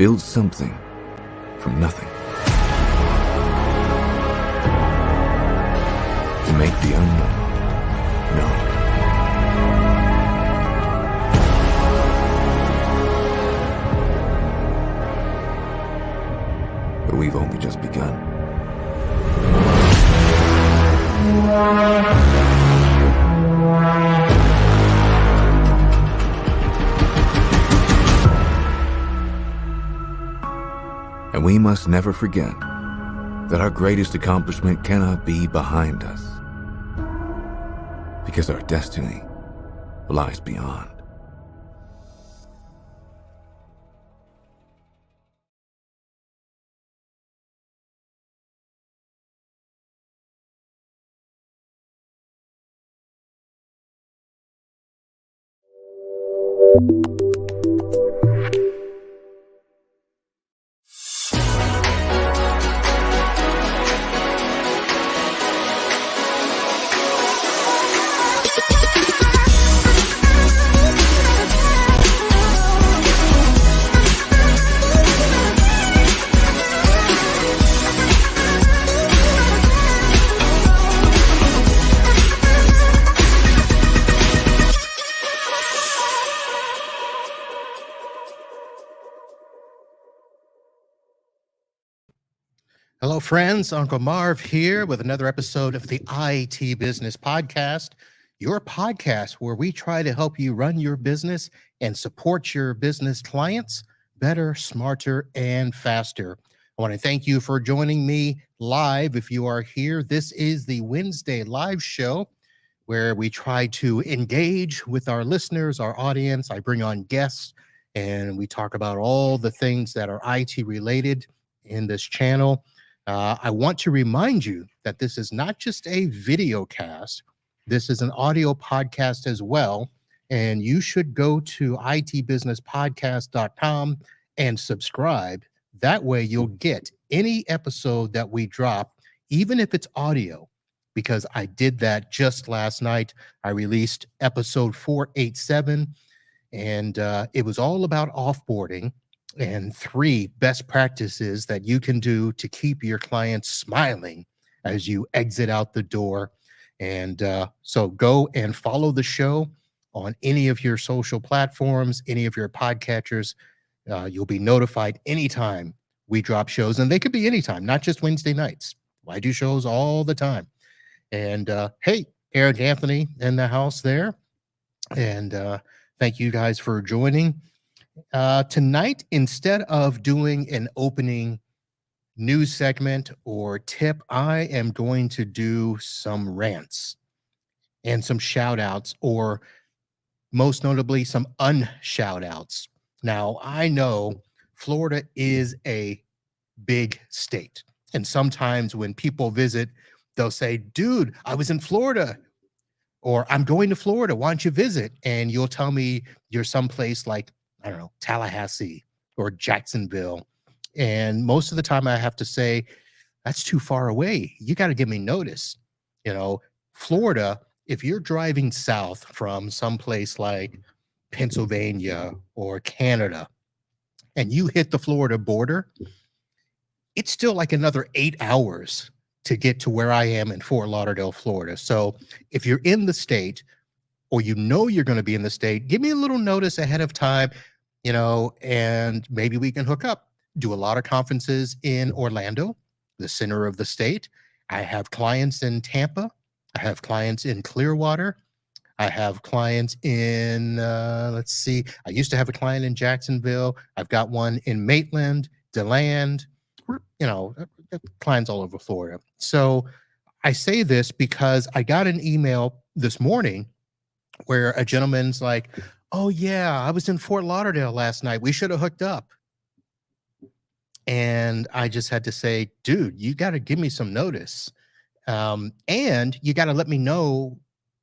build something from nothing. To make the unknown known. But we've only just begun. And we must never forget that our greatest accomplishment cannot be behind us, because our destiny lies beyond. Hello, friends. Uncle Marv here with another episode of the IT Business Podcast, your podcast where we try to help you run your business and support your business clients better, smarter, and faster. I want to thank you for joining me live. If you are here, this is the Wednesday live show where we try to engage with our listeners, our audience. I bring on guests and we talk about all the things that are IT related in this channel. I want to remind you that this is not just a video cast. This is an audio podcast as well. And you should go to itbusinesspodcast.com and subscribe. That way you'll get any episode that we drop, even if it's audio, because I did that just last night. I released episode 487, and it was all about offboarding and 3 best practices that you can do to keep your clients smiling as you exit out the door. And so go and follow the show on any of your social platforms, any of your podcatchers. You'll be notified anytime we drop shows, and they could be anytime, not just Wednesday nights. I do shows all the time. And hey, Eric Anthony in the house there. And thank you guys for joining. Tonight, instead of doing an opening news segment or tip, I am going to do some rants and some shout outs, or most notably, some unshout outs. Now, I know Florida is a big state, and sometimes when people visit, they'll say, dude, I was in Florida, or I'm going to Florida. Why don't you visit? And you'll tell me you're someplace like, I don't know, Tallahassee or Jacksonville. And most of the time I have to say, that's too far away. You got to give me notice. You know, Florida, if you're driving south from someplace like Pennsylvania or Canada, and you hit the Florida border, it's still like another 8 hours to get to where I am in Fort Lauderdale, Florida. So if you're in the state, or you know you're going to be in the state, give me a little notice ahead of time, you know, and maybe we can hook up. Do a lot of conferences in Orlando, the center of the state. I have clients in Tampa. I have clients in Clearwater. I have clients in, let's see, I used to have a client in Jacksonville. I've got one in Maitland, DeLand, you know, clients all over Florida. So I say this because I got an email this morning where a gentleman's like, oh yeah, I was in Fort Lauderdale last night. We should have hooked up. And I just had to say, dude, you got to give me some notice. And you got to let me know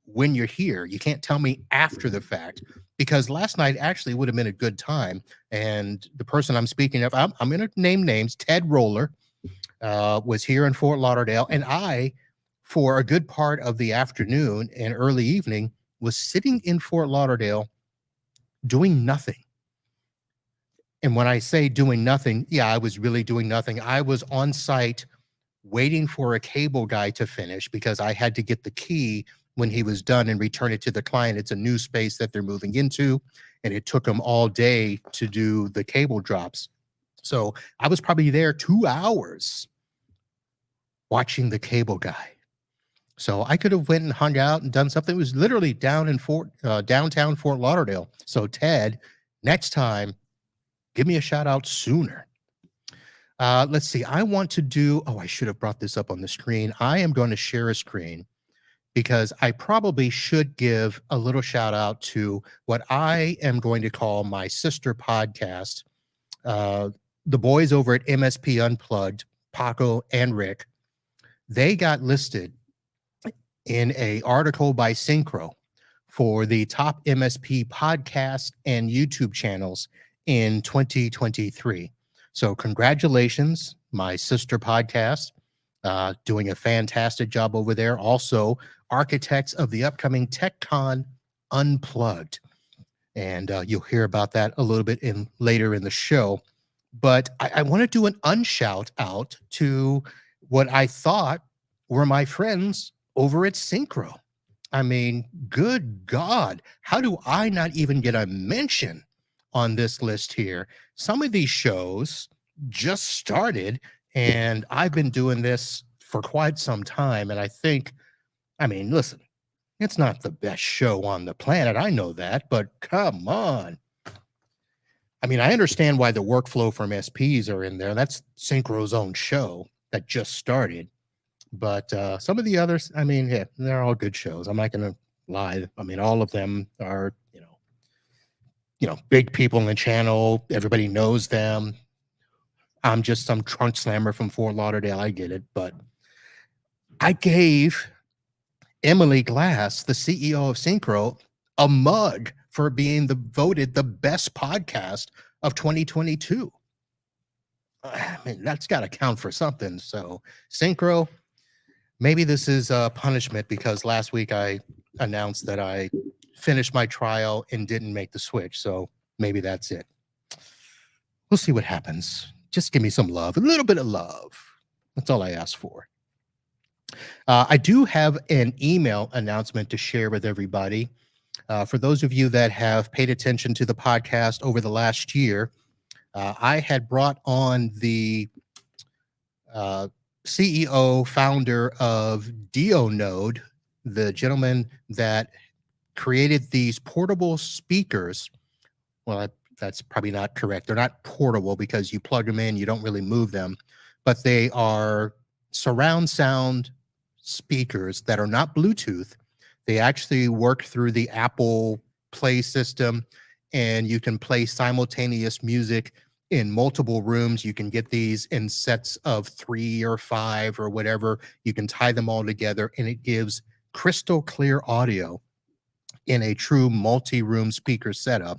when you're here. You can't tell me after the fact, because last night actually would have been a good time. And the person I'm speaking of, I'm going to name names. Ted Roller was here in Fort Lauderdale. And I, for a good part of the afternoon and early evening, was sitting in Fort Lauderdale doing nothing. And when I say doing nothing, yeah, I was really doing nothing. I was on site waiting for a cable guy to finish because I had to get the key when he was done and return it to the client. It's a new space that they're moving into, and it took them all day to do the cable drops. So I was probably there 2 hours watching the cable guy. So I could have went and hung out and done something. It was literally down in downtown Fort Lauderdale. So Ted, next time, give me a shout out sooner. Let's see. I want to do, oh, I should have brought this up on the screen. I am going to share a screen because I probably should give a little shout out to what I am going to call my sister podcast. The boys over at MSP Unplugged, Paco and Rick, they got listed in an article by Synchro for the top MSP podcast and YouTube channels in 2023. So congratulations, my sister podcast, doing a fantastic job over there. Also, architects of the upcoming TechCon Unplugged. And you'll hear about that a little bit later in the show. But I want to do an unshout out to what I thought were my friends over at Synchro. I mean, good God, how do I not even get a mention on this list here? Some of these shows just started, and I've been doing this for quite some time. And I mean, listen, it's not the best show on the planet. I know that, but come on. I mean, I understand why the workflow from SPs are in there. That's Synchro's own show that just started. But some of the others, I mean, yeah, they're all good shows. I'm not going to lie. I mean, all of them are, big people in the channel. Everybody knows them. I'm just some trunk slammer from Fort Lauderdale. I get it. But I gave Emily Glass, the CEO of Synchro, a mug for being voted the best podcast of 2022. I mean, that's got to count for something. So Synchro, maybe this is a punishment because last week I announced that I finished my trial and didn't make the switch. So maybe that's it. We'll see what happens. Just give me some love, a little bit of love. That's all I ask for. I do have an email announcement to share with everybody. For those of you that have paid attention to the podcast over the last year, I had brought on the CEO, founder of DioNode, the gentleman that created these portable speakers. Well, that's probably not correct. They're not portable because you plug them in, you don't really move them, but they are surround sound speakers that are not Bluetooth. They actually work through the Apple Play system, and you can play simultaneous music in multiple rooms. You can get these in sets of 3 or 5 or whatever. You can tie them all together, and it gives crystal clear audio in a true multi-room speaker setup.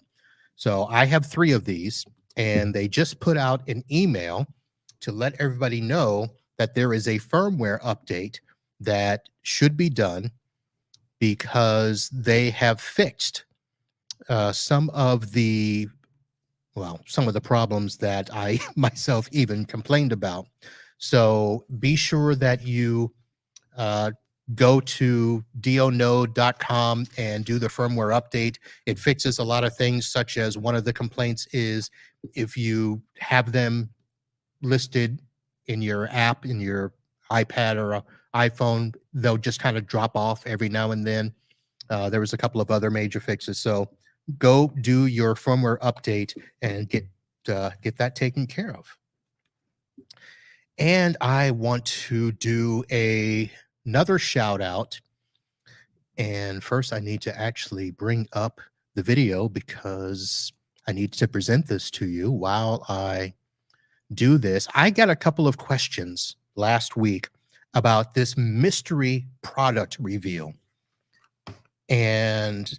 So I have 3 of these, and they just put out an email to let everybody know that there is a firmware update that should be done because they have fixed some of the problems that I myself even complained about. So be sure that you go to dionode.com and do the firmware update. It fixes a lot of things, such as one of the complaints is if you have them listed in your app, in your iPad or iPhone, they'll just kind of drop off every now and then. There was a couple of other major fixes. So go do your firmware update and get that taken care of. And I want to do another shout out. And first I need to actually bring up the video because I need to present this to you while I do this. I got a couple of questions last week about this mystery product reveal. And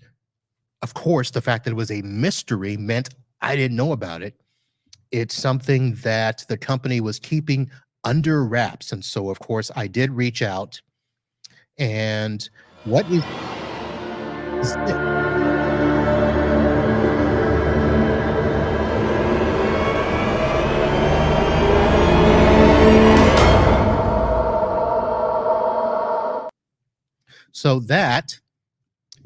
of course, the fact that it was a mystery meant I didn't know about it. It's something that the company was keeping under wraps. And so, of course, I did reach out. And what is it? So that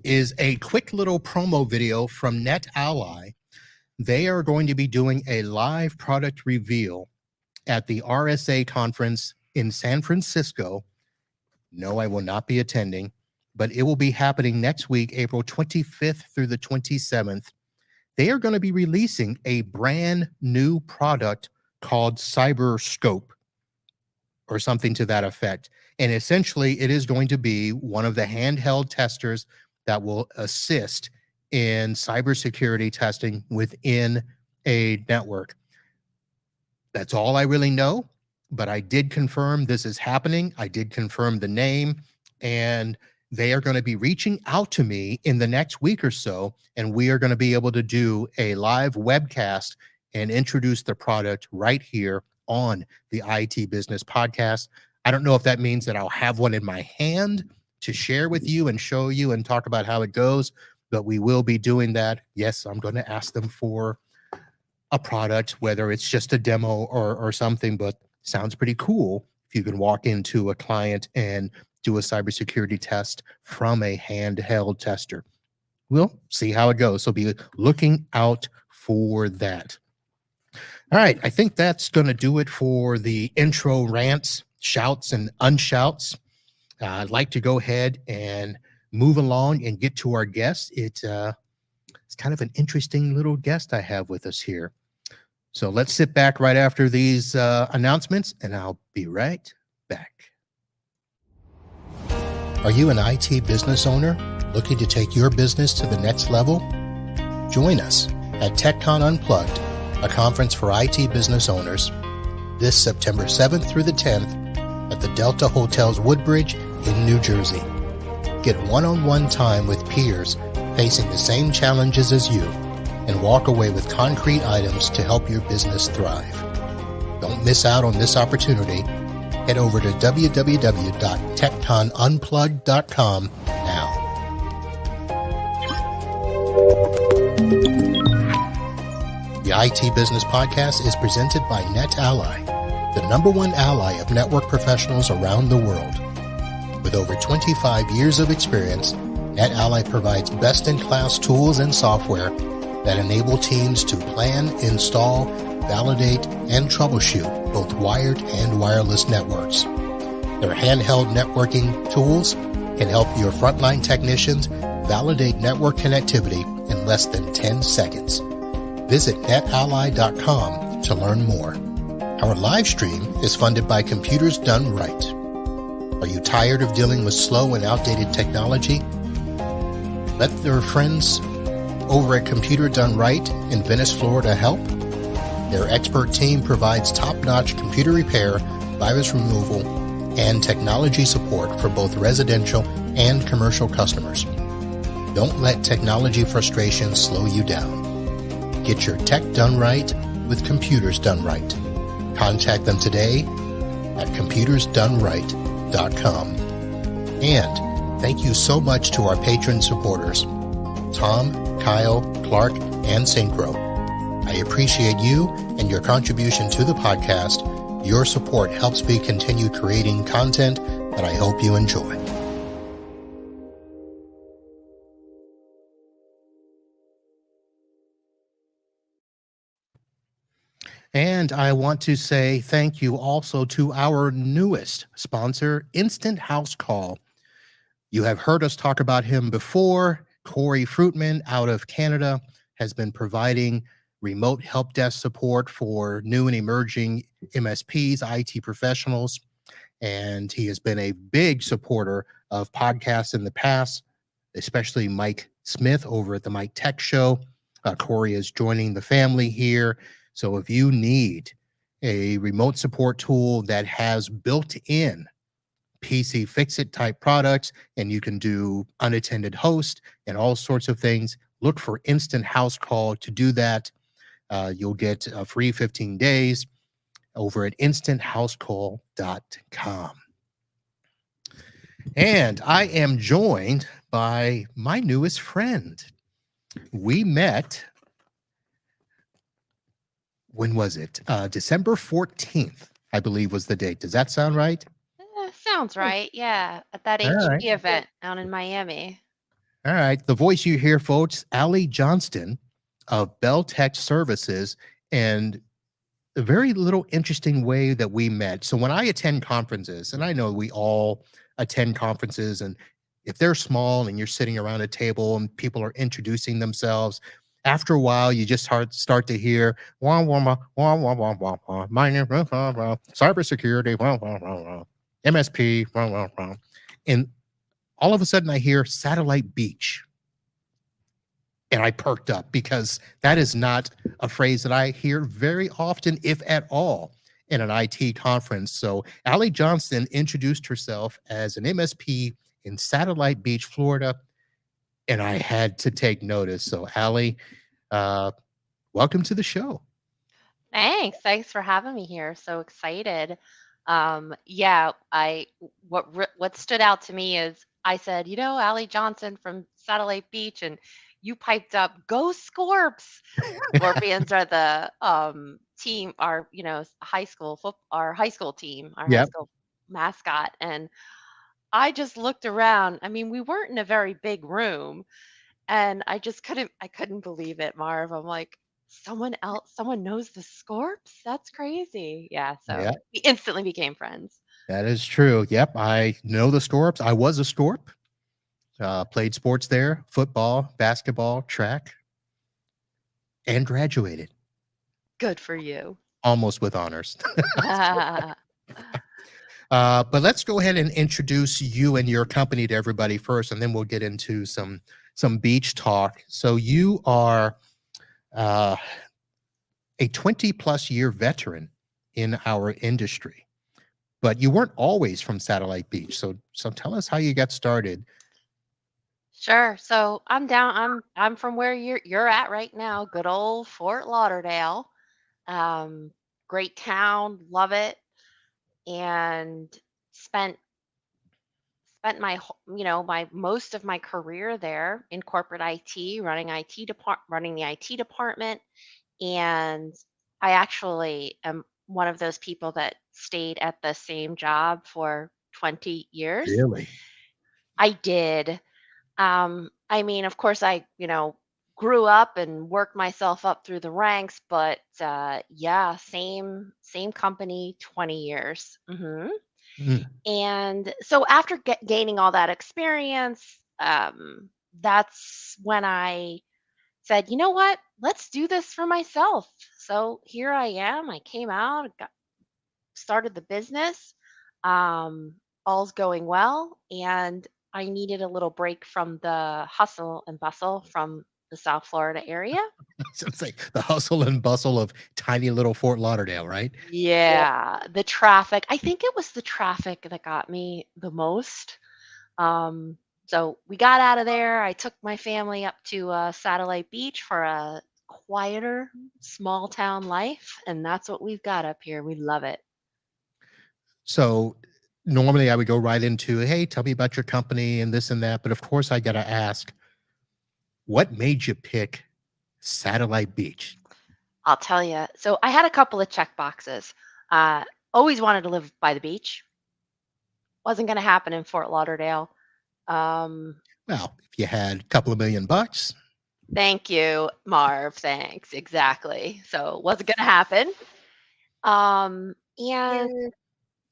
is a quick little promo video from NetAlly. They are going to be doing a live product reveal at the RSA conference in San Francisco. No, I will not be attending, but it will be happening next week, April 25th through the 27th. They are going to be releasing a brand new product called CyberScope or something to that effect. And essentially, it is going to be one of the handheld testers that will assist in cybersecurity testing within a network. That's all I really know, but I did confirm this is happening. I did confirm the name, and they are going to be reaching out to me in the next week or so, and we are going to be able to do a live webcast and introduce the product right here on the IT Business Podcast. I don't know if that means that I'll have one in my hand to share with you and show you and talk about how it goes, but we will be doing that. Yes, I'm going to ask them for a product, whether it's just a demo or something, but sounds pretty cool if you can walk into a client and do a cybersecurity test from a handheld tester. We'll see how it goes. So be looking out for that. All right, I think that's going to do it for the intro rants, shouts, and unshouts. I'd like to go ahead and move along and get to our guest. It's kind of an interesting little guest I have with us here. So let's sit back right after these announcements, and I'll be right back. Are you an IT business owner looking to take your business to the next level? Join us at TechCon Unplugged, a conference for IT business owners, this September 7th through the 10th at the Delta Hotels Woodbridge in New Jersey. Get one-on-one time with peers facing the same challenges as you and walk away with concrete items to help your business thrive. Don't miss out on this opportunity. Head over to www.techconunplugged.com now. The IT Business Podcast is presented by NetAlly, the #1 ally of network professionals around the world. With over 25 years of experience, NetAlly provides best-in-class tools and software that enable teams to plan, install, validate, and troubleshoot both wired and wireless networks. Their handheld networking tools can help your frontline technicians validate network connectivity in less than 10 seconds. Visit netally.com to learn more. Our live stream is funded by Computers Done Right. Are you tired of dealing with slow and outdated technology? Let their friends over at Computer Done Right in Venice, Florida help. Their expert team provides top-notch computer repair, virus removal, and technology support for both residential and commercial customers. Don't let technology frustration slow you down. Get your tech done right with Computers Done Right. Contact them today at computersdoneright.com. And thank you so much to our patron supporters, Tom, Kyle, Clark, and Synchro. I appreciate you and your contribution to the podcast. Your support helps me continue creating content that I hope you enjoy. And I want to say thank you also to our newest sponsor, Instant House Call. You have heard us talk about him before. Corey Fruitman out of Canada has been providing remote help desk support for new and emerging MSPs, IT professionals, and he has been a big supporter of podcasts in the past, especially Mike Smith over at the Mike Tech Show. Corey is joining the family here. So if you need a remote support tool that has built-in PC fix-it type products, and you can do unattended host and all sorts of things, look for Instant House Call to do that. You'll get a free 15 days over at instanthousecall.com. And I am joined by my newest friend. We met, when was it? December 14th, I believe was the date. Does that sound right? Sounds Oh, right. Yeah, at that all right. HEB event out in Miami. All right. The voice you hear, folks, Ali Johnston of Bel Tech Services, and a very little interesting way that we met. So when I attend conferences, and I know we all attend conferences, and if they're small and you're sitting around a table and people are introducing themselves, after a while you just start to hear wah wah wah wah wah wah wah wah, my name is wah, wah, cybersecurity wah, wah, wah, wah, MSP wah, wah, wah. And all of a sudden I hear satellite beach, and I perked up because that is not a phrase that I hear very often, if at all, in an IT conference. So Ali Johnston introduced herself as an MSP in Satellite Beach, Florida, and I had to take notice. So Ali, uh, welcome to the show. Thanks for having me here. So excited. Yeah, what stood out to me is I said, Allie Johnson from Satellite Beach, and you piped up, "Go Scorps!" Scorpions are the team, our our high school team, our high Yep. school mascot, and I just looked around. I mean, we weren't in a very big room, and I couldn't believe it, Marv. I'm like, someone knows the Scorps? That's crazy. Yeah, so Yeah, we instantly became friends. that is true. Yep. I know the Storps. I was a Storp, played sports there, football, basketball, track, and graduated Good for you. almost with honors. But let's go ahead and introduce you and your company to everybody first, and then we'll get into some beach talk. So you are uh, a 20 plus year veteran in our industry, but you weren't always from Satellite Beach. So tell us how you got started. Sure. So I'm from where you're at right now, good old Fort Lauderdale. Um, Great town, love it, and spent my most of my career there in corporate IT, running the IT department. And I actually am one of those people that stayed at the same job for 20 years. Really? I did. I mean, of course, grew up and worked myself up through the ranks, but yeah, same company, 20 years. Mm. And so after gaining all that experience, that's when I said, you know what? Let's do this for myself. So here I am. I came out, started the business. Um, All's going well. And I needed a little break from the hustle and bustle from the South Florida area. So it's like the hustle and bustle of tiny little Fort Lauderdale, right? Yeah, the traffic. I think it was the traffic that got me the most. Um, so we got out of there. I took my family up to Satellite Beach for a quieter, small town life, and that's what we've got up here. We love it. So normally I would go right into, hey, tell me about your company and this and that. But of course, I got to ask, what made you pick Satellite Beach? I'll tell you. So I had a couple of check boxes. Uh, Always wanted to live by the beach. Wasn't going to happen in Fort Lauderdale. Um, Well, if you had a couple of $1,000,000, Thank you, Marv. Thanks. Exactly. So wasn't going to happen. And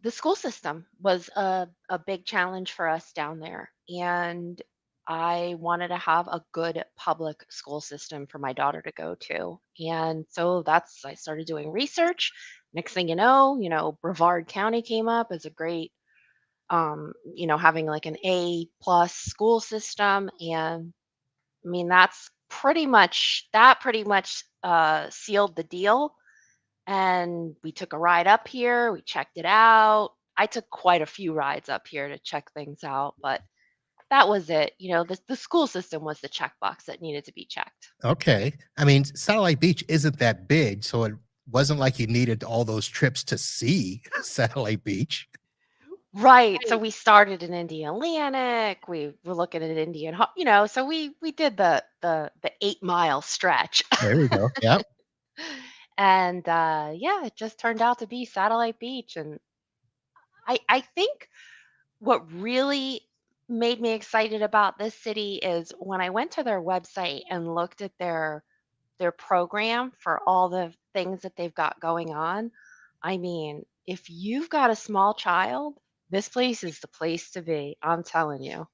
the school system was a big challenge for us down there. And I wanted to have a good public school system for my daughter to go to. And so I started doing research. Next thing Brevard County came up as a great, having like an A plus school system. And I mean, that pretty much sealed the deal. And we took a ride up here, we checked it out. I took quite a few rides up here to check things out, but that was it. The school system was the checkbox that needed to be checked. okay. I mean, Satellite Beach isn't that big, so it wasn't like you needed all those trips to see Satellite Beach. Right. So we started in Indialantic. We were looking at so we did the 8 mile stretch. There we go. Yep. And yeah, it just turned out to be Satellite Beach. And I think what really made me excited about this city is when I went to their website and looked at their program for all the things that they've got going on. I mean, if you've got a small child, this place is the place to be. I'm telling you.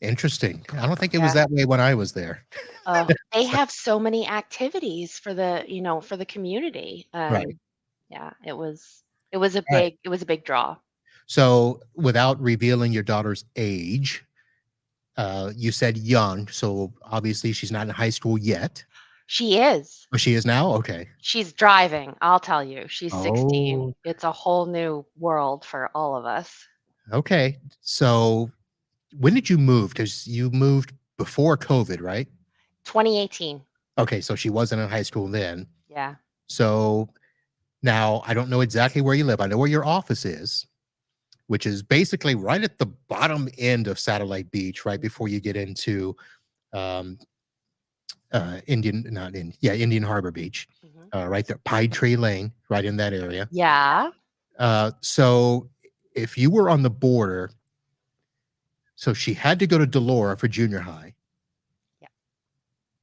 Interesting. I don't think it was Yeah. that way when I was there. They So have so many activities for for the community. right. And yeah, All right. it was a big draw. So without revealing your daughter's age, you said young, so obviously she's not in high school yet. She is. Oh, she is now? Okay. She's driving, I'll tell you. She's 16. Oh, It's a whole new world for all of us. okay. So when did you move? Because you moved before COVID, right? 2018. Okay, so she wasn't in high school then. Yeah. So now I don't know exactly where you live. I know where your office is, which is basically right at the bottom end of Satellite Beach, right before you get into um, Indian Harbor Beach, Mhm. right there, Pine Tree Lane, right in that area. Yeah. So if you were on the border, so she had to go to Delora for junior high, Yeah.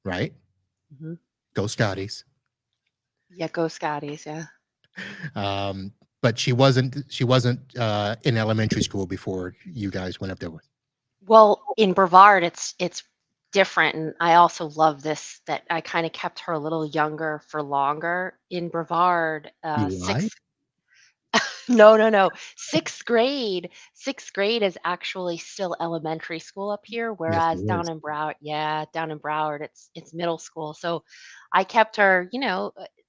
right? Mhm. Go Scotties. Yeah, go Scotties, yeah. But she wasn't in elementary school before you guys went up there. Well, in Brevard, it's different, and I also love this that I kinda kept her a little younger for longer. In Brevard, You lied? 6th no, no, no. 6th grade is actually still elementary school up here, Yes, it whereas is. down in Broward, it's middle school. So I kept her,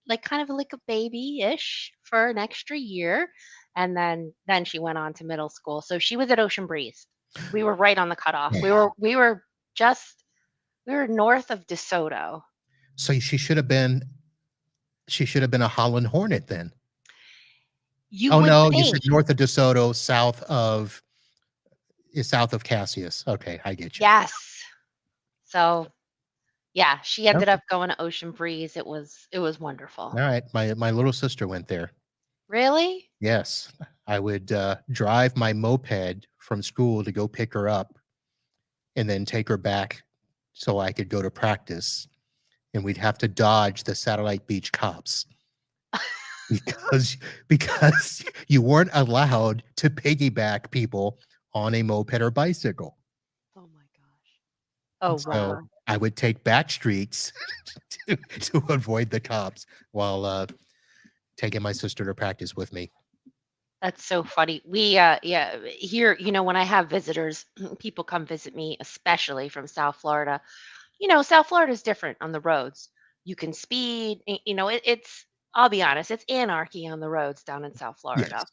like kind of like a baby-ish for an extra year, and then she went on to middle school. So she was at Ocean Breeze. We were right on the cutoff. Yeah. Just we were north of DeSoto. So she should have been a Holland Hornet then. You Oh would no, you said think, north of DeSoto, south of Cassius. Okay, I get you. yes. So yeah, she ended Okay. up going to Ocean Breeze. It was All wonderful. right. My little sister went there. Really? Yes. I would drive my moped from school to go pick her up and then take her back so I could go to practice. And we'd have to dodge the Satellite Beach cops because because you weren't allowed to piggyback people on a moped or bicycle. Oh my gosh. Oh, So wow. I would take back streets to avoid the cops while taking my sister to practice with me. That's so funny. Yeah, here, when I have visitors, people come visit me, especially from South Florida. South Florida is different on the roads. You can speed, I'll be honest, it's anarchy on the roads down in South Florida. Yes.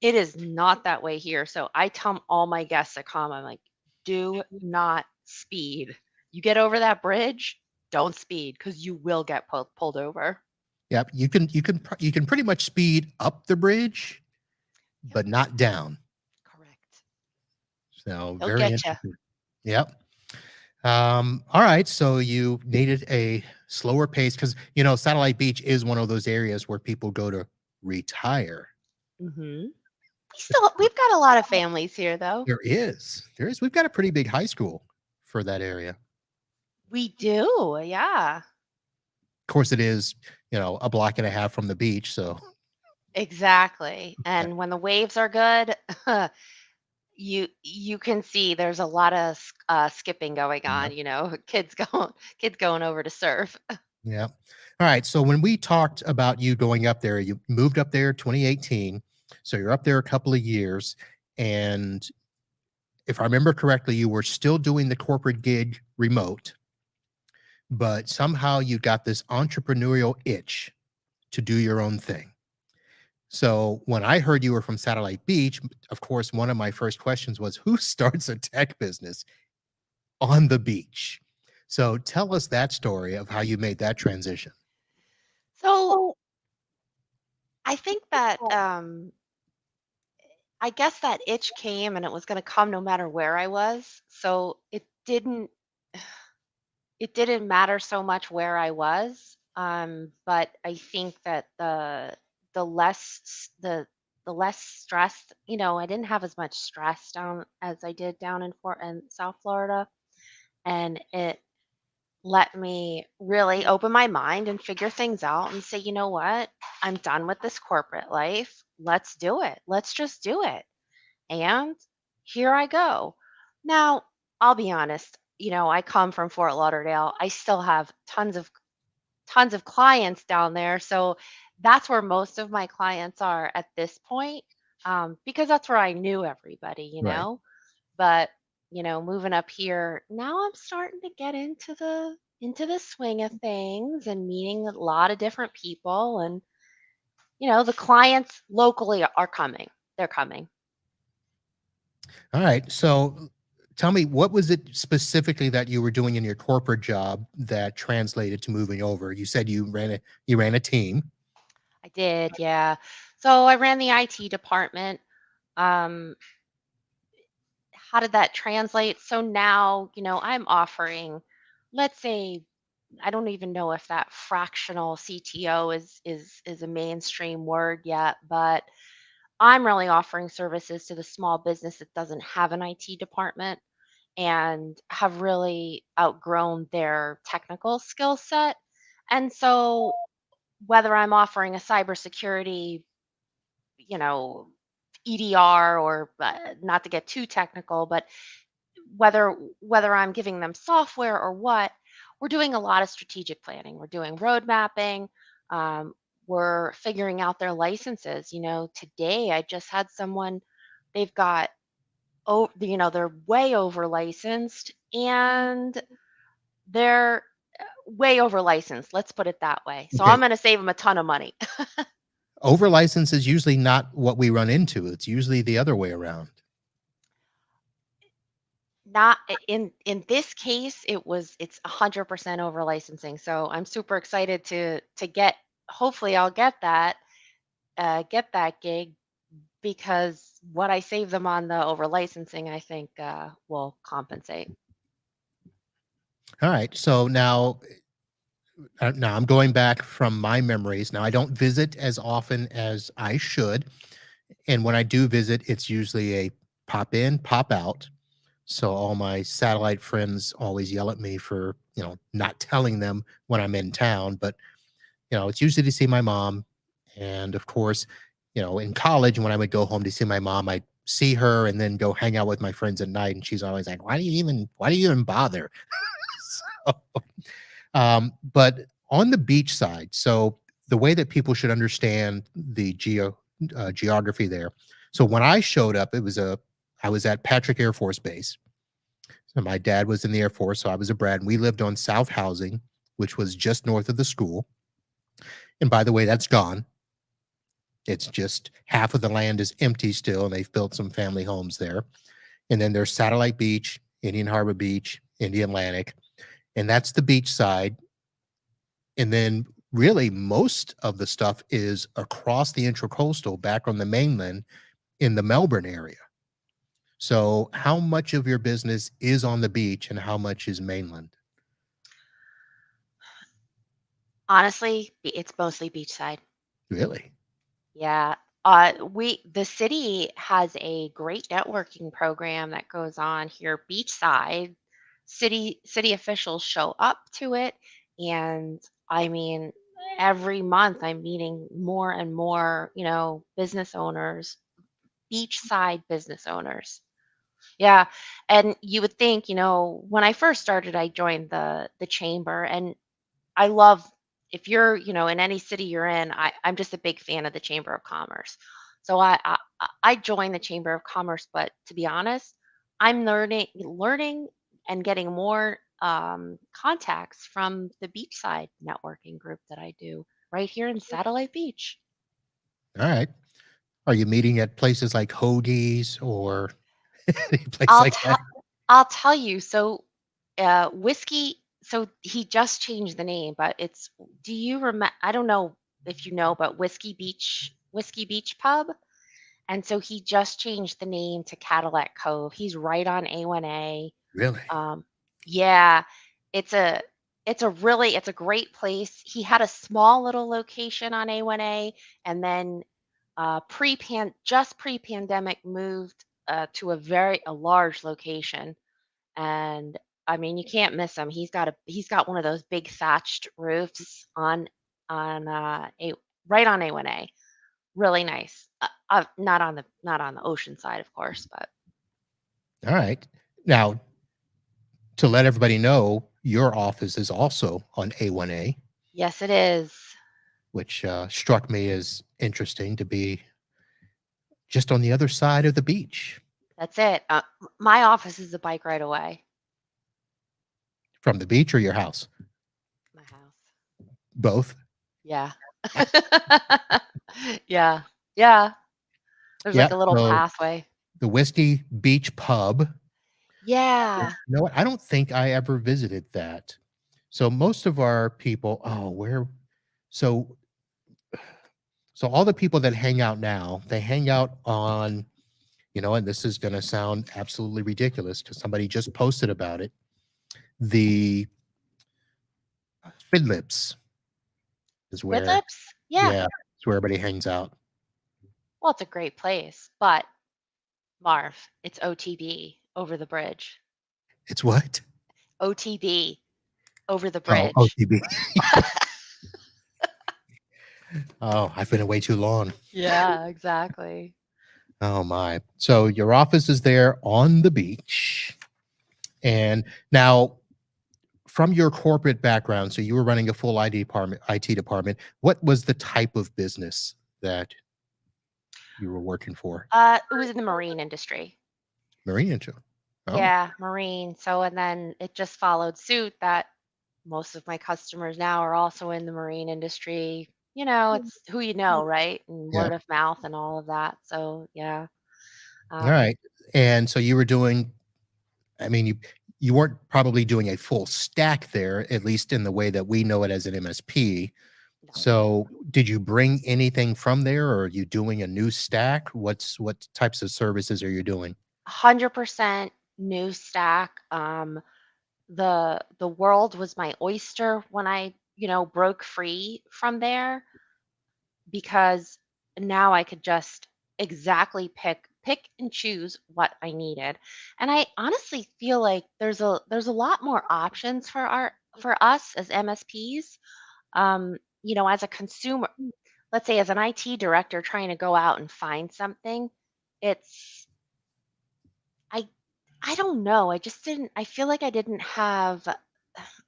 It is not that way here. So I tell all my guests that come, I'm like, do not speed. You get over that bridge, don't speed because you will get pulled over. Yep. You can pretty much speed up the bridge, Yep, but not down. correct. So He'll very get you. interesting. Yep. All right. So you needed a slower pace because Satellite Beach is one of those areas where people go to retire. Mhm. We've got a lot of families here, though. There is. There is. We've got a pretty big high school for that area. We do, yeah. Of course, it is, a block and a half from the beach. So Exactly. yeah. And when the waves are good, you can see there's a lot of skipping going Yeah. on, kids going over to surf. Yeah. All right. So when we talked about you going up there, you moved up there 2018. So you're up there a couple of years. And if I remember correctly, you were still doing the corporate gig remote, but somehow you got this entrepreneurial itch to do your own thing. So when I heard you were from Satellite Beach, of course, one of my first questions was who starts a tech business on the beach? So tell us that story of how you made that transition. So I think that I guess that itch came and it was going to come no matter where I was. So it didn't matter so much where I was. But I think that the less the less stress, I didn't have as much stress down as I did down in Fort and South Florida, and it let me really open my mind and figure things out and say, you know what? I'm done with this corporate life. Let's do it. Let's just do it. And here I go. Now, I'll be honest, I come from Fort Lauderdale. I still have tons of clients down there. So that's where most of my clients are at this point, because that's where I knew everybody, Right. But moving up here now, I'm starting to get into the swing of things and meeting a lot of different people, and the clients locally are coming. They're coming. All right. So tell me, what was it specifically that you were doing in your corporate job that translated to moving over? You said you ran a team. I did, yeah. So I ran the IT department. Um, how did that translate? So now, I'm offering, let's say, I don't even know if that fractional CTO is a mainstream word yet, but I'm really offering services to the small business that doesn't have an IT department and have really outgrown their technical skill set. And so whether I'm offering a cybersecurity, you know, EDR, or not to get too technical, but whether I'm giving them software or what, we're doing a lot of strategic planning. We're doing road mapping. Um, we're figuring out their licenses. Today I just had someone, they've got, they're way over licensed, and they're way over licensed. Let's put it that way. So I'm Okay. going to save them a ton of money. Over license is usually not what we run into. It's usually the other way around. Not in this case, it's 100% over licensing. So I'm super excited to get, hopefully I'll get that gig, because what I save them on the over licensing, I think will compensate. All right. So now I'm going back from my memories. Now I don't visit as often as I should, and when I do visit, it's usually a pop in, pop out. So all my satellite friends always yell at me for, not telling them when I'm in town, but it's usually to see my mom. And of course, in college, when I would go home to see my mom, I'd see her and then go hang out with my friends at night. And she's always like, why do you even bother? So, but on the beach side, so the way that people should understand the geography there. So when I showed up, I was at Patrick Air Force Base. So my dad was in the Air Force, so I was a brat. And we lived on South Housing, which was just north of the school. And by the way, that's gone. It's just half of the land is empty still, and they've built some family homes there. And then there's Satellite Beach, Indian Harbor Beach, Indian Atlantic, and that's the beach side. And then really most of the stuff is across the intracoastal back on the mainland in the Melbourne area. So how much of your business is on the beach and how much is mainland? Honestly, it's mostly beachside. Really? Yeah. The city has a great networking program that goes on here beachside. City officials show up to it, and I mean, every month I'm meeting more and more, business owners, beachside business owners. Yeah. And you would think, when I first started, I joined the chamber, and I love, if you're, in any city you're in, I'm just a big fan of the Chamber of Commerce. So I joined the Chamber of Commerce, but to be honest, I'm learning and getting more contacts from the beachside networking group that I do right here in Satellite Beach. All right. Are you meeting at places like Hoagie's or any place I'll like that? tell I'll tell you. So, whiskey. So he just changed the name, but it's. Do you remember? I don't know if you know, but Whiskey Beach Pub. And so he just changed the name to Cadillac Cove. He's right on A1A. Really? Um, yeah, it's a it's a great place. He had a small little location on A1A, and then Pre-pandemic moved to a large location, and I mean you can't miss him. He's got one of those big thatched roofs on a right on A1A. Really nice. Not on the ocean side, of course, but All right. Now, to let everybody know, your office is also on A1A, yes, it is. which struck me as interesting to be just on the other side of the beach That's it. My office is a bike ride away. from the beach or your house. My house. Both. Yeah. Yeah. Yeah. There's like Yeah. a little So pathway. the Whiskey Beach Pub. Yeah. You know what? I don't think I ever visited that. So most of our people, oh, where? So so all the people that hang out now, they hang out on, and this is going to sound absolutely ridiculous because somebody just posted about it. The Fidlips is Squid where, Lips? Yeah. yeah, it's where everybody hangs out. Well, it's a great place, but Marv, it's OTB over the bridge. It's what? OTB over the Oh, bridge. OTB. Oh, I've been away too long. Yeah, exactly. Oh my. So your office is there on the beach. And now from your corporate background, so you were running a full IT department. What was the type of business that you were working for? It was in the marine industry. Marine insurance. Oh, Yeah, marine. So, and then it just followed suit that most of my customers now are also in the marine industry. It's who you know, right? And yeah. word of mouth and all of that. So, yeah. All Um, right. And so you were doing, I mean, you weren't probably doing a full stack there, at least in the way that we know it as an MSP. no, So did you bring anything from there, or are you doing a new stack? What types of services are you doing? 100% new stack. The world was my oyster when I, broke free from there, because now I could just exactly pick and choose what I needed. And I honestly feel like there's a lot more options for us as MSPs. As a consumer, let's say as an IT director trying to go out and find something, it's I I don't know. I feel like I didn't have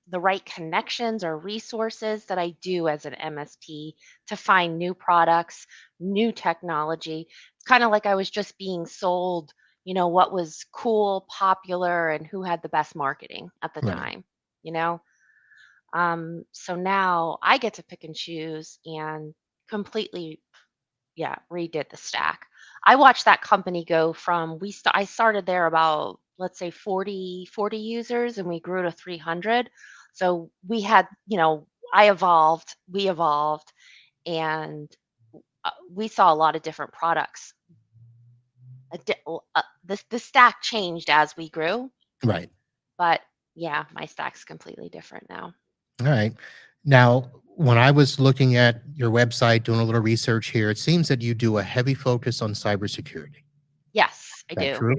the right connections or resources that I do as an MSP to find new products, new technology. It's kind of like I was just being sold, what was cool, popular, and who had the best marketing at the Right. time, you know? So now I get to pick and choose and completely, yeah, redid the stack. I watched that company go from I started there about, let's say, 40 users, and we grew to 300. So we had, we evolved, and we saw a lot of different products. The stack changed as we grew, Right. but yeah, my stack's completely different now. All right. Now, when I was looking at your website, doing a little research here, it seems that you do a heavy focus on cybersecurity. Is Yes, I that do. true?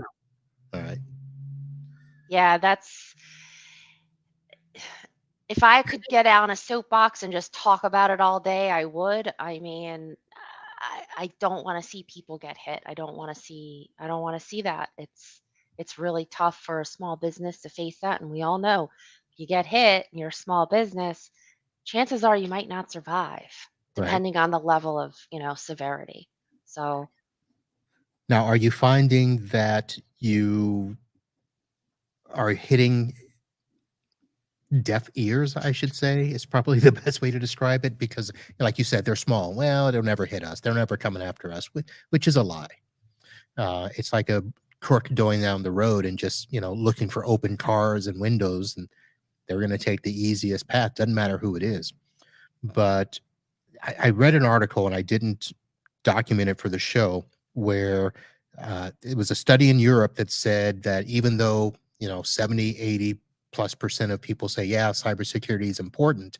All right. Yeah, if I could get on a soapbox and just talk about it all day, I would. I mean, I don't want to see people get hit. I don't want to see that. It's really tough for a small business to face that, and we all know if you get hit and you're a small business, chances are you might not survive, Right. depending on the level of, severity. So, Now, are you finding that you are hitting deaf ears, I should say, is probably the best way to describe it, because like you said, they're small. Well, they'll never hit us. They're never coming after us, which is a lie. It's like a crook going down the road and just, looking for open cars and windows, and they're going to take the easiest path. Doesn't matter who it is. But I read an article, and I didn't document it for the show, where it was a study in Europe that said that even though, 70, 80+% of people say, yeah, cybersecurity is important,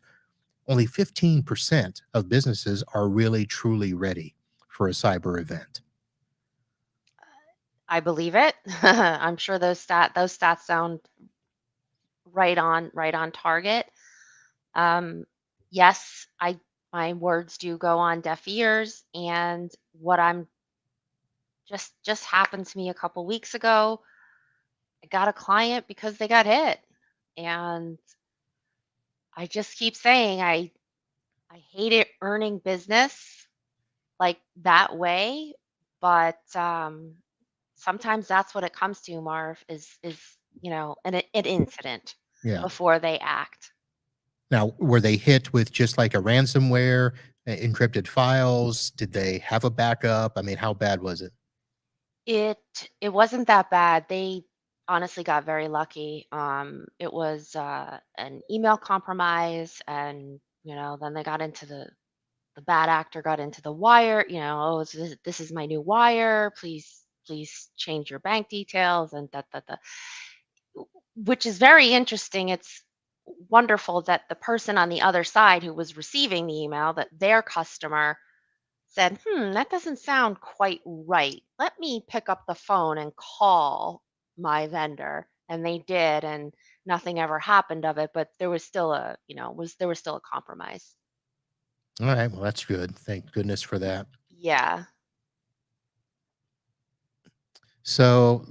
only 15% of businesses are really truly ready for a cyber event? I believe it. I'm sure those stats sound right on target. Um, yes, I my words do go on deaf ears, and what I'm just happened to me a couple weeks ago. I got a client because they got hit, and I just keep saying I hate it earning business like that way, but sometimes that's what it comes to, Marv, is an incident Yeah. before they act. Now, were they hit with just like a ransomware, encrypted files? Did they have a backup? I mean, how bad was it? It it wasn't that bad. They honestly got very lucky. It was an email compromise, and then they got into the bad actor got into the wire. Oh, this is my new wire. Please change your bank details and that. Which is very interesting. It's wonderful that the person on the other side who was receiving the email, that their customer said, that doesn't sound quite right. Let me pick up the phone and call my vendor. And they did, and nothing ever happened of it, but there was still there was still a compromise. All right. Well, that's good. Thank goodness for that. Yeah. So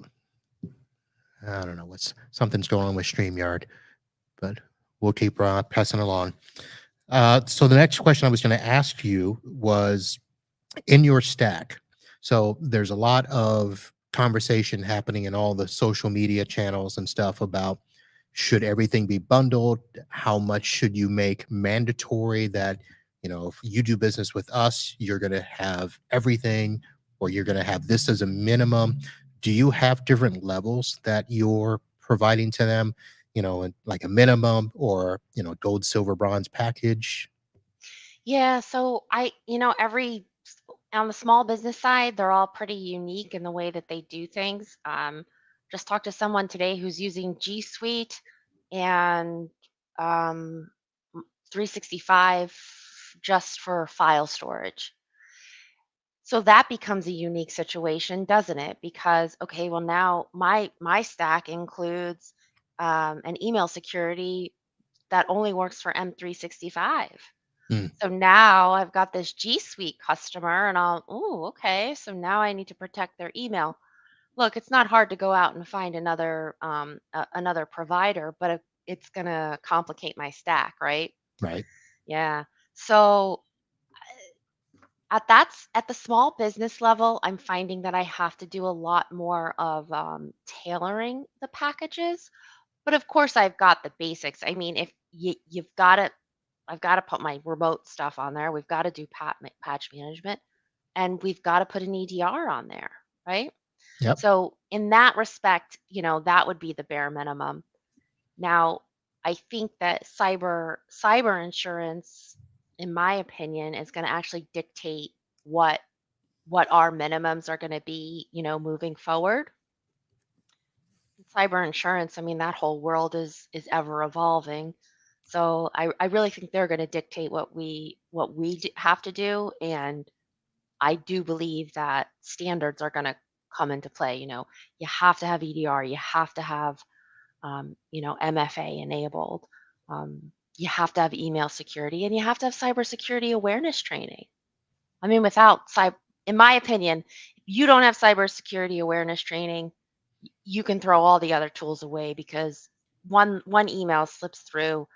I don't know something's going on with StreamYard, but we'll keep pressing along. So the next question I was going to ask you was in your stack. So there's a lot of conversation happening in all the social media channels and stuff about should everything be bundled? How much should you make mandatory that, if you do business with us, you're going to have everything or you're going to have this as a minimum? Do you have different levels that you're providing to them, like a minimum or, gold, silver, bronze package? Yeah, so every on the small business side, they're all pretty unique in the way that they do things. Just talked to someone today who's using G Suite and um, 365 just for file storage. So that becomes a unique situation, doesn't it? Because okay, well now my stack includes an email security that only works for M365. Mm, So now I've got this G Suite customer, and okay. So now I need to protect their email. Look, it's not hard to go out and find another provider, but it's gonna complicate my stack, right? right. Yeah. So at the small business level, I'm finding that I have to do a lot more of tailoring the packages. But of course, I've got the basics. I mean, if you've got to I've got to put my remote stuff on there. We've got to do patch management, and we've got to put an EDR on there, right? Yep. So in that respect, that would be the bare minimum. Now, I think that cyber insurance, in my opinion, is going to actually dictate what our minimums are going to be, moving forward. Cyber insurance, I mean, that whole world is ever evolving. So I really think they're going to dictate what we have to do, and I do believe that standards are going to come into play. You have to have EDR, you have to have MFA enabled, you have to have email security, and you have to have cybersecurity awareness training. I mean, in my opinion, if you don't have cybersecurity awareness training, you can throw all the other tools away because one email slips through,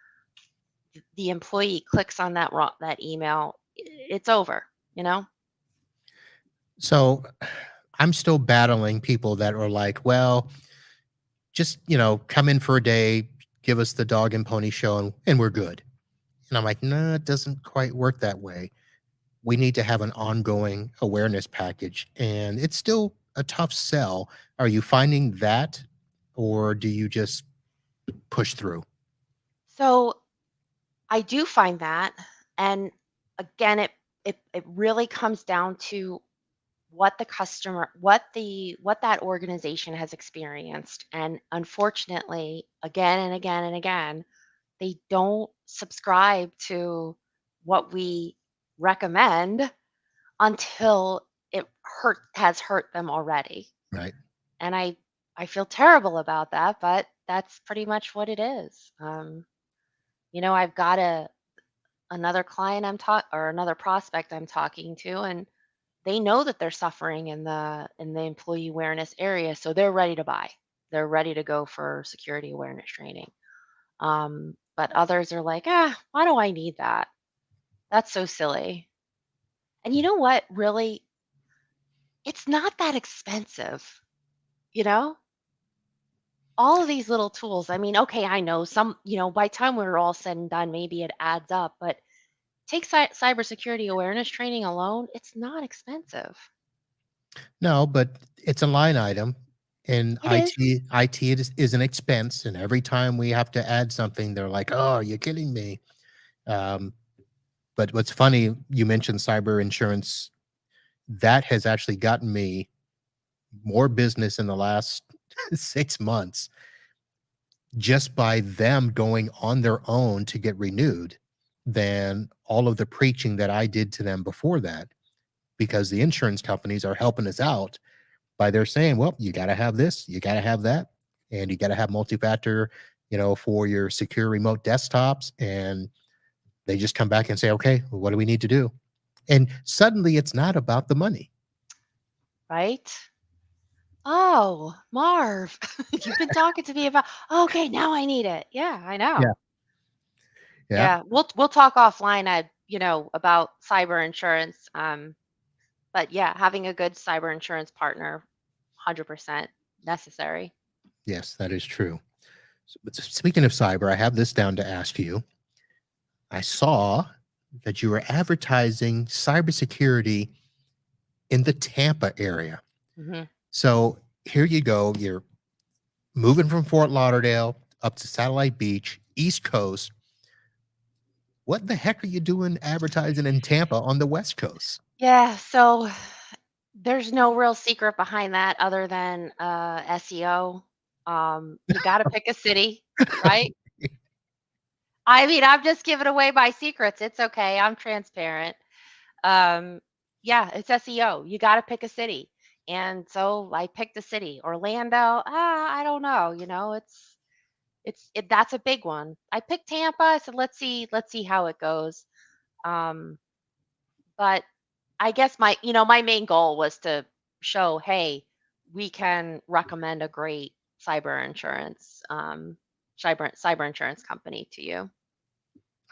the employee clicks on that email, it's over, you know? So I'm still battling people that are like, well, just, come in for a day, give us the dog and pony show and we're good. And I'm like, no, it doesn't quite work that way. We need to have an ongoing awareness package. And it's still a tough sell. Are you finding that or do you just push through? So I do find that, and again, it really comes down to what that organization has experienced, and unfortunately, again and again and again, they don't subscribe to what we recommend, until it has hurt them already. Right. And I feel terrible about that, but that's pretty much what it is. I've got another client or another prospect I'm talking to, and they know that they're suffering in the employee awareness area, so they're ready to buy. They're ready to go for security awareness training. But others are like, why do I need that? That's so silly. And you know what? Really, it's not that expensive, you know? All of these little tools. I mean, okay, I know some, by the time we're all said and done, maybe it adds up, but take cybersecurity awareness training alone, it's not expensive. No, but it's a line item in It is. IT is an expense, and every time we have to add something, they're like, "Oh, you're kidding me." Um, but what's funny, you mentioned cyber insurance. That has actually gotten me more business in the last 6 months just by them going on their own to get renewed than all of the preaching that I did to them before that, because the insurance companies are helping us out by their saying, well, you got to have this, you got to have that, and you got to have multi-factor, for your secure remote desktops. And they just come back and say, okay, well, what do we need to do? And suddenly it's not about the money. Right? Oh, Marv, you've been talking to me about, okay, now I need it. Yeah, I Yeah. know. Yeah. Yeah, we'll talk offline, about cyber insurance. But yeah, having a good cyber insurance partner, 100% necessary. Yes, that is true. But speaking of cyber, I have this down to ask you. I saw that you were advertising cybersecurity in the Tampa area. Hmm. So here you go. You're moving from Fort Lauderdale up to Satellite Beach, East Coast. What the heck are you doing advertising in Tampa on the West Coast? Yeah, so there's no real secret behind that other than SEO. You got to pick a city, right? I mean, I'm just giving away my secrets. It's okay. I'm transparent. Um, yeah, it's SEO. You got to pick a city. And so I picked a city. Orlando, I don't know, that's a big one. I picked Tampa. I said, let's see how it goes. Um, but I guess my main goal was to show, hey, we can recommend a great cyber insurance company to you.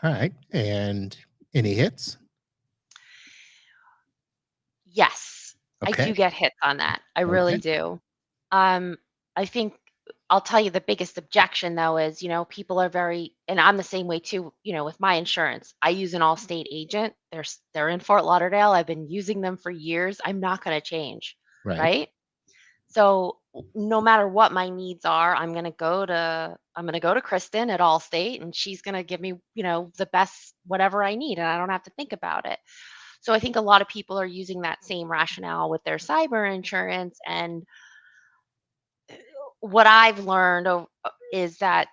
All right. And any hits? Yes, I do Okay. get hits on that. I really Okay. do. Um, I think I'll tell you the biggest objection though is, people are very, and I'm the same way too, with my insurance. I use an Allstate agent. They're in Fort Lauderdale. I've been using them for years. I'm not going to change, Right. right? So no matter what my needs are, I'm going to go to Kristen at Allstate and she's going to give me, the best whatever I need and I don't have to think about it. So I think a lot of people are using that same rationale with their cyber insurance. And what I've learned is that,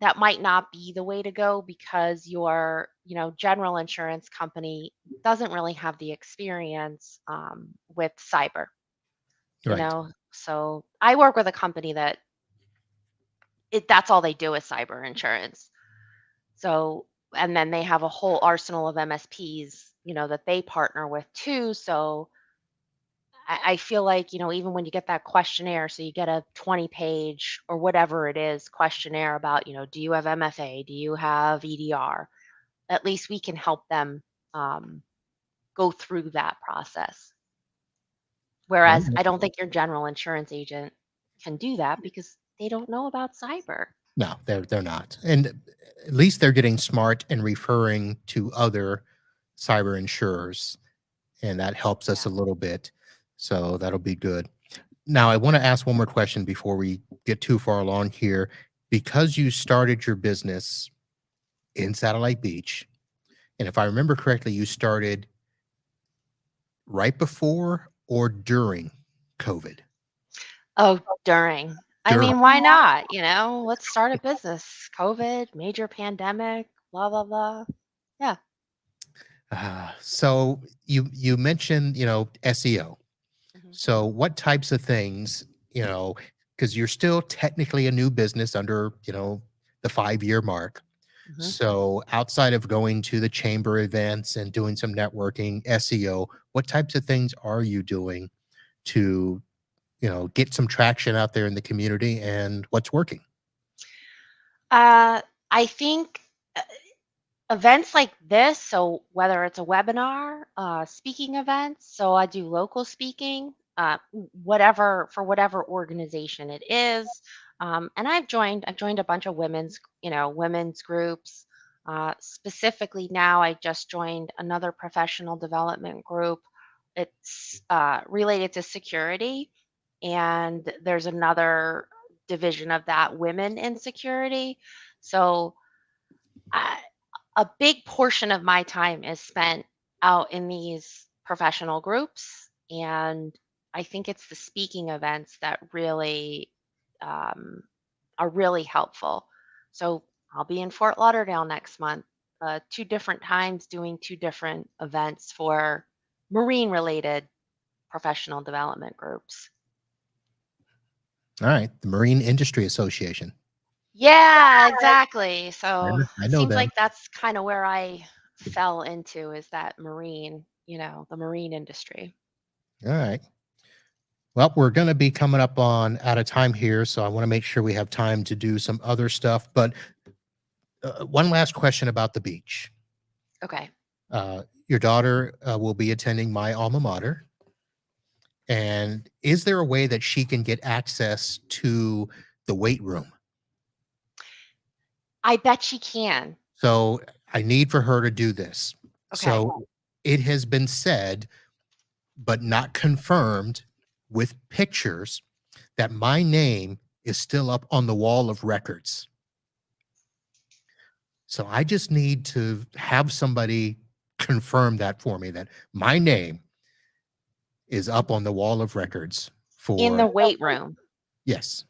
that might not be the way to go because your, general insurance company doesn't really have the experience with cyber, Right. So I work with a company that's all they do is cyber insurance. So, and then they have a whole arsenal of MSPs, that they partner with too. So I feel like, even when you get that questionnaire, so you get a 20-page or whatever it is questionnaire about, do you have MFA? Do you have EDR? At least we can help them um, go through that process. Well, Whereas I don't think your general insurance agent can do that because they don't know about cyber. no, they're not. And at least they're getting smart and referring to other cyber insurers, and that helps us Yeah. a little bit. So that'll be good. Now, I want to ask one more question before we get too far along here. Because you started your business in Satellite Beach, and if I remember correctly, you started right before or during COVID? Oh, during. I During. mean, why not? Let's start a business. COVID, major pandemic, blah, blah, blah. Yeah. So you mentioned, SEO. Mhm, So what types of things, because you're still technically a new business under, the 5-year mark. mhm. So outside of going to the chamber events and doing some networking, SEO, what types of things are you doing to, get some traction out there in the community, and what's working? I think events like this, so whether it's a webinar, speaking events, so I do local speaking, whatever for whatever organization it is. And I've joined a bunch of women's groups. Specifically now, I just joined another professional development group. It's related to security, and there's another division of that, women in security. So I, a big portion of my time is spent out in these professional groups, and I think it's the speaking events that really um, are really helpful. So I'll be in Fort Lauderdale next month, 2 different times doing 2 different events for marine related professional development groups. All right, the Marine Industry Association. Yeah, exactly. So I it know seems them. like that's kind of where I fell into, is that marine, the marine industry. All right. Well, we're going to be coming up on out of time here, so I want to make sure we have time to do some other stuff. But one last question about the beach. Okay. Your daughter will be attending my alma mater, and is there a way that she can get access to the weight room? I bet she can. So I need for her to do this. Okay. So it has been said, but not confirmed, with pictures, that my name is still up on the wall of records. So I just need to have somebody confirm that for me, that my name is up on the wall of records In for, the weight room. yes.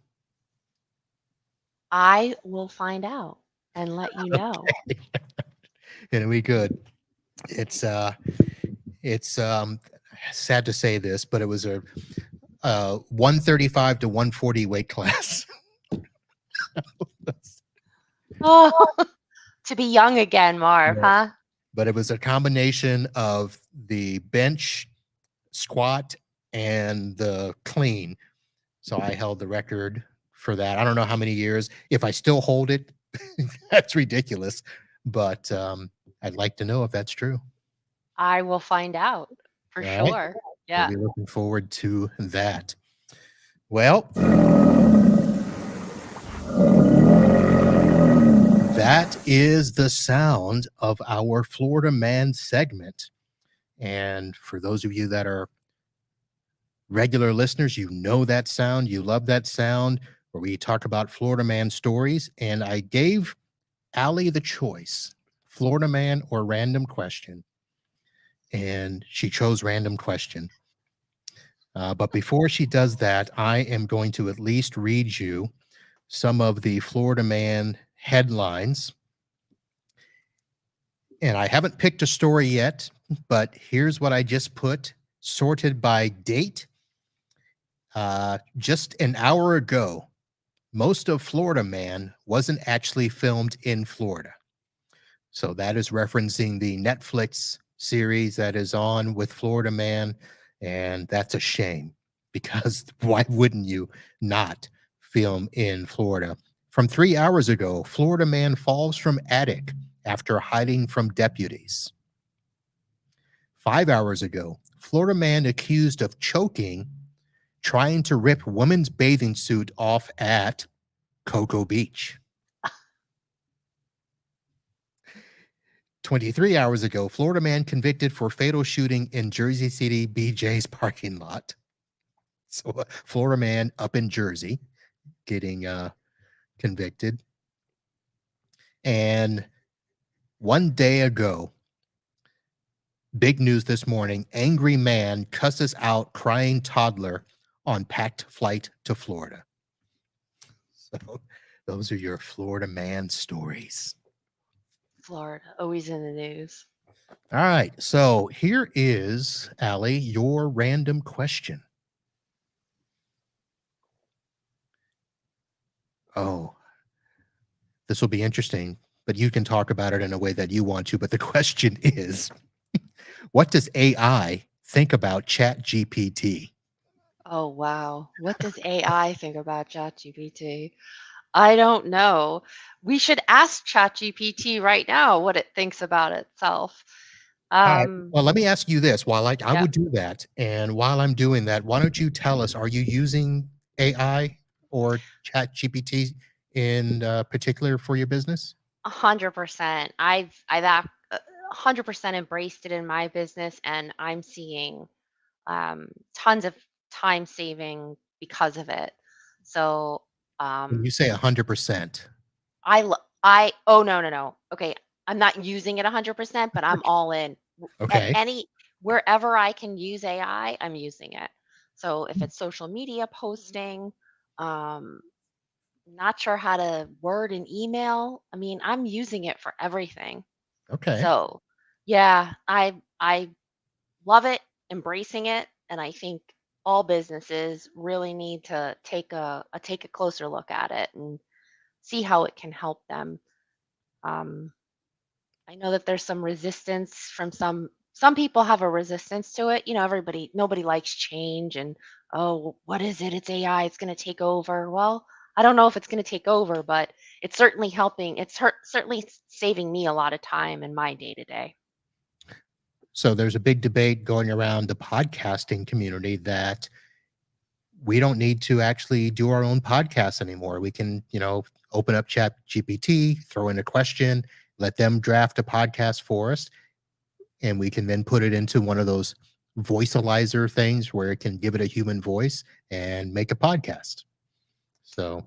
I will find out and let you know. And we good. It's sad to say this, but it was a 135 to 140 weight class. Oh, to be young again, Marv, Yeah. huh? But it was a combination of the bench, squat, and the clean. So I held the record for that. I don't know how many years. If I still hold it, that's ridiculous. But I'd like to know if that's true. I will find out for All right. sure. We'll Yeah. be looking forward to that. Well, that is the sound of our Florida Man segment. And for those of you that are regular listeners, you know that sound, you love that sound, where we talk about Florida Man stories. And I gave Allie the choice, Florida Man or random question. And she chose random question. But before she does that, I am going to at least read you some of the Florida Man headlines. And I haven't picked a story yet, but here's what I just put, sorted by date. Just an hour ago, most of Florida Man wasn't actually filmed in Florida. So that is referencing the Netflix series that is on with Florida Man. And that's a shame, because why wouldn't you not film in Florida? From 3 hours ago, Florida Man falls from attic after hiding from deputies. 5 hours ago, Florida man accused of choking, trying to rip woman's bathing suit off at Cocoa Beach. 23 hours ago, Florida man convicted for fatal shooting in Jersey City BJ's parking lot. So, Florida man up in Jersey getting convicted. And 1 day ago, big news this morning, angry man cusses out crying toddler on packed flight to Florida. So those are your Florida man stories. Florida, always in the news. All right. So here is, Allie, your random question. Oh, this will be interesting, but you can talk about it in a way that you want to. But the question is, what does AI think about Chat GPT? Oh, wow. What does AI think about ChatGPT? I don't know. We should ask ChatGPT right now what it thinks about itself. All right. Um, Well, let me ask you this. While I yeah, would do that, and while I'm doing that, why don't you tell us, are you using AI or Chat GPT in particular for your business? 100%. I've 100% embraced it in my business, and I'm seeing tons of time saving because of it. So When you um, say 100%. I oh, no, no, no. Okay, I'm not using it 100%, but I'm all in. At Okay. any wherever I can use AI, I'm using it. So if it's social media posting, um, not sure how to word an email. I mean, I'm using it for everything. Okay. So yeah, I love it, embracing it, and I think all businesses really need to take a closer look at it and see how it can help them. Um, I know that there's some resistance from some people have a resistance to it. You know, nobody likes change and oh, what is it? It's AI, it's going to take over. Well, I don't know if it's going to take over, but it's certainly helping. Certainly saving me a lot of time in my day to day. So there's a big debate going around the podcasting community that we don't need to actually do our own podcast anymore. We can, open up Chat GPT, throw in a question, let them draft a podcast for us, and we can then put it into one of those voicealizer things where it can give it a human voice and make a podcast. So,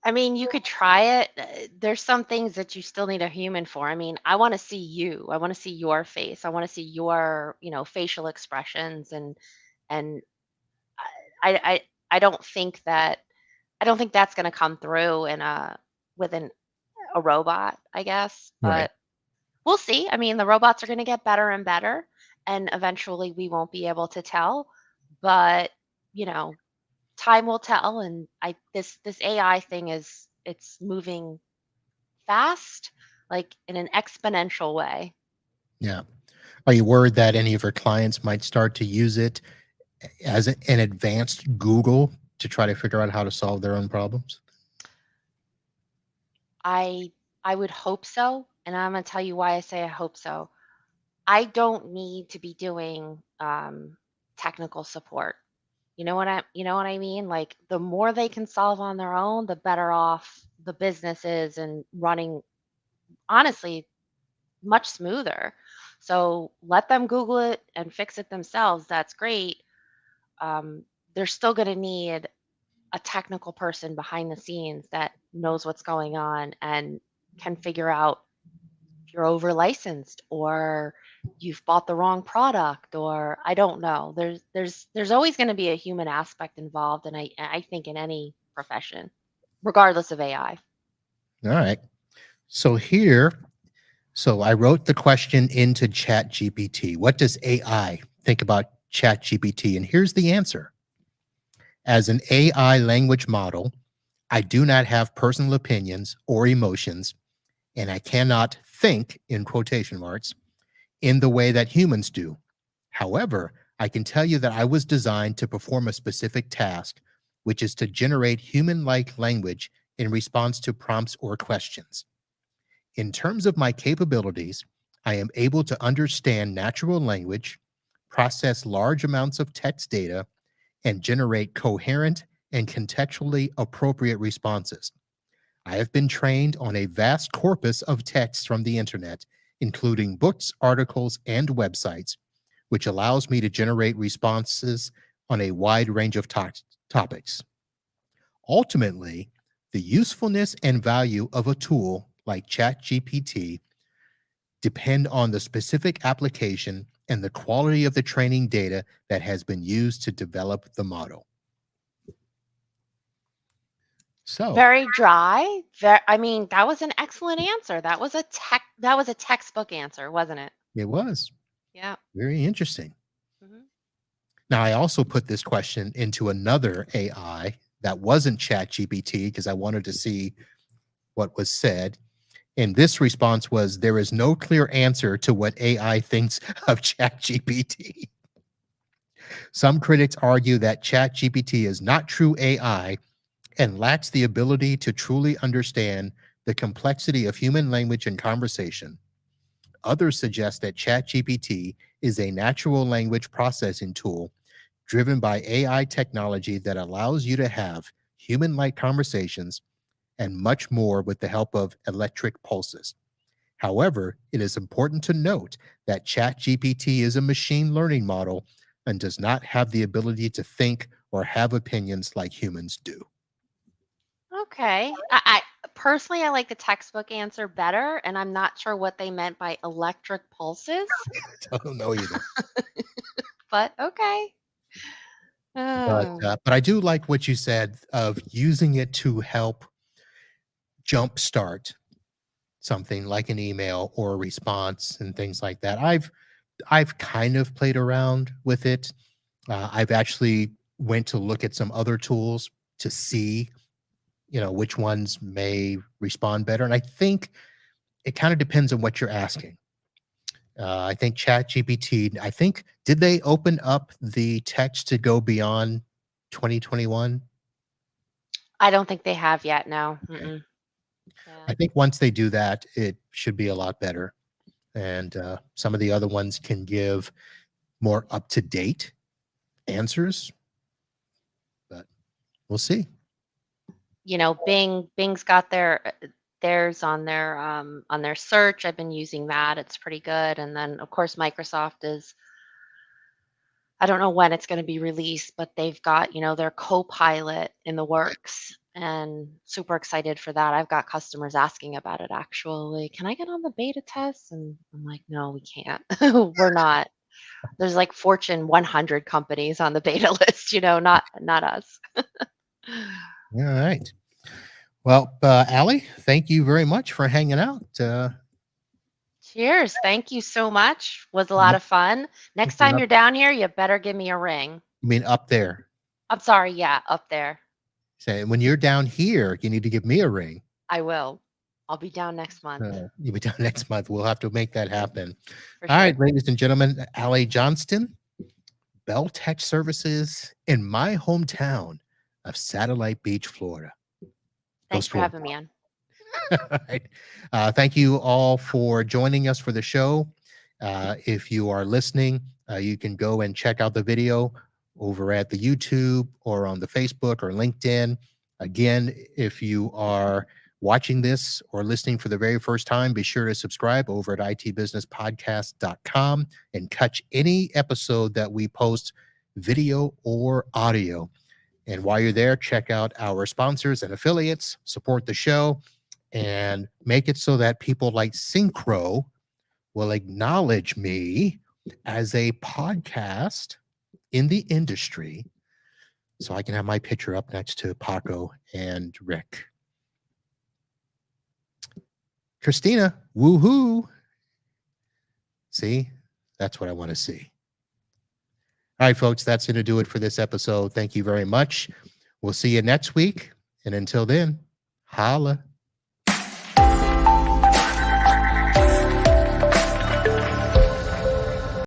I mean, you could try it. There's some things that you still need a human for. I mean, I want to see you. I want to see your face. I want to see your, facial expressions and I I I don't think that I don't think that's going to come through in a robot, I guess, right. but we'll see. I mean, the robots are going to get better and better and eventually we won't be able to tell, but you know, time will tell and I this AI thing is it's moving fast, like in an exponential way. Yeah. Are you worried that any of your clients might start to use it as an advanced Google to try to figure out how to solve their own problems? I I would hope so, and I'm going to tell you why I say I hope so. I don't need to be doing technical support. You know what I mean? Like the more they can solve on their own, the better off the business is and running honestly much smoother. So let them Google it and fix it themselves. That's great. Um, they're still going to need a technical person behind the scenes that knows what's going on and can figure out if you're over licensed or you've bought the wrong product or I don't know. There's always going to be a human aspect involved and I think in any profession, regardless of AI. All right. So here, so I wrote the question into Chat GPT. What does AI think about Chat GPT? And here's the answer. As an AI language model, I do not have personal opinions or emotions, and I cannot think, in quotation marks, in the way that humans do. However, I can tell you that I was designed to perform a specific task, which is to generate human like language in response to prompts or questions. In terms of my capabilities, I am able to understand natural language, process large amounts of text data, and generate coherent and contextually appropriate responses. I have been trained on a vast corpus of texts from the internet, including books, articles, and websites, which allows me to generate responses on a wide range of topics. Ultimately, the usefulness and value of a tool like ChatGPT depend on the specific application and the quality of the training data that has been used to develop the model. So Very dry. I mean, that was an excellent answer. That was a textbook answer, wasn't it? it was Yeah. very interesting. Mhm. Now, I also put this question into another AI that wasn't ChatGPT because I wanted to see what was said. And this response was, there is no clear answer to what AI thinks of ChatGPT. Some critics argue that ChatGPT is not true AI and lacks the ability to truly understand the complexity of human language and conversation. Others suggest that ChatGPT is a natural language processing tool driven by AI technology that allows you to have human like conversations and much more with the help of electric pulses. However, it is important to note that ChatGPT is a machine learning model and does not have the ability to think or have opinions like humans do. Okay. I personally I like the textbook answer better, and I'm not sure what they meant by electric pulses, I don't know either. but okay. Oh. But I do like what you said of using it to help jumpstart something like an email or a response and things like that. I've kind of played around with it. I've actually went to look at some other tools to see, which ones may respond better. And I think it kind of depends on what you're asking. I think ChatGPT, did they open up the text to go beyond 2021? I don't think they have yet, no. Okay. Mm-mm. Yeah. I think once they do that, it should be a lot better. And some of the other ones can give more up to date answers, but we'll see. Bing's got theirs on their search. I've been using that. It's pretty good. And then of course Microsoft is I don't know when it's gonna be released, but they've got, their Copilot in the works and super excited for that. I've got customers asking about it actually. "Can I get on the beta test?" And I'm like, "No, we can't. We're not." There's like Fortune 100 companies on the beta list, not us. All right. Well, Allie, thank you very much for hanging out. Cheers. Thank you so much. Was a lot Yep, of fun. Next you're time up, you're down here, you better give me a ring. I mean, up there. I'm sorry, yeah, up there. Say, when you're down here, you need to give me a ring. I will. I'll be down next month You'll be down next month. We'll have to make that happen. for All right, sure. ladies and gentlemen, Alicia Johnston, Bel Tech Services in my hometown of Satellite Beach, Florida. Go Thanks for Storm. having me on. All right. Thank you all for joining us for the show. If you are listening, you can go and check out the video over at the YouTube or on the Facebook or LinkedIn. Again, if you are watching this or listening for the very first time, be sure to subscribe over at itbusinesspodcast.com and catch any episode that we post, video or audio. And while you're there, check out our sponsors and affiliates, support the show, and make it so that people like Synchro will acknowledge me as a podcast in the industry so I can have my picture up next to Paco and Rick. Christina, woohoo. See, that's what I want to see. All right, folks, that's going to do it for this episode. Thank you very much. We'll see you next week. And until then, holla.